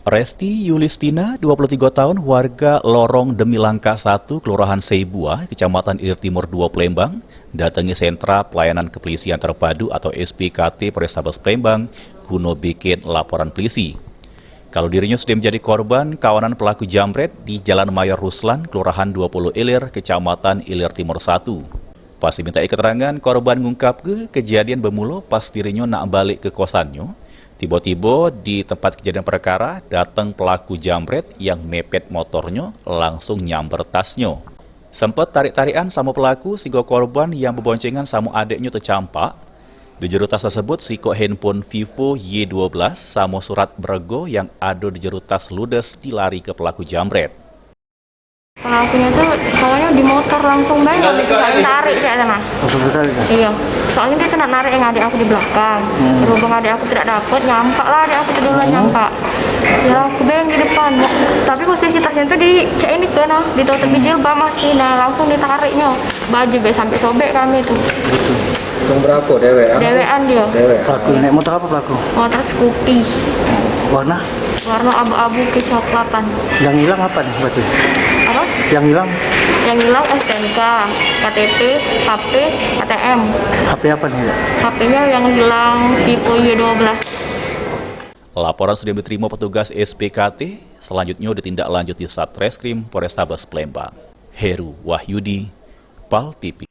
Resti Yulistina, 23 tahun, warga Lorong Demilangka 1, Kelurahan Seibua, Kecamatan Ilir Timur 2, Palembang, datangi Sentra Pelayanan Kepolisian Terpadu atau SPKT Polrestabes Palembang, guna bikin laporan polisi. Kalau dirinya sudah menjadi korban kawanan pelaku jambret di Jalan Mayor Ruslan, Kelurahan 20 Ilir, Kecamatan Ilir Timur 1. Pas diminta keterangan, korban mengungkap kejadian bermula pas dirinya nak balik ke kosannya. Tiba-tiba di tempat kejadian perkara datang pelaku jambret yang mepet motornya langsung nyamber tasnya. Sempat tarik-tarikan sama pelaku, sehingga korban yang berboncengan sama adiknya tercampak. Di jero tas tersebut siko handphone Vivo Y12 sama surat berego yang ada di jero tas ludes dilari ke pelaku jambret. Pelakunya tuh soalnya di motor langsung banget, soalnya tarik saya sana. Langsung tarik kan? Iya, soalnya dia kena narik yang adik aku di belakang. Berhubung adik aku tidak dapat, nyampak lah adik aku itu duluan nyampak. Ya aku yang di depan, tapi posisi tasnya tuh di cek ini kena, ditutupi jilbab masih, nah langsung ditariknya. Baju sampai sobek kami tuh. Gitu. Yang berapa dewek? Dewean dia. Pelaku naik motor apa pelaku? Motor Scoopy. Warna? Warna abu-abu kecoklatan. Yang hilang apa nih berarti? Apa? Yang hilang? Yang hilang STNK, KTP, HP, ATM. HP apa nih? HP-nya yang hilang Vivo Y12. Laporan sudah diterima petugas SPKT, selanjutnya ditindaklanjuti Satreskrim Polrestabes Palembang. Heru Wahyudi, PAL TV.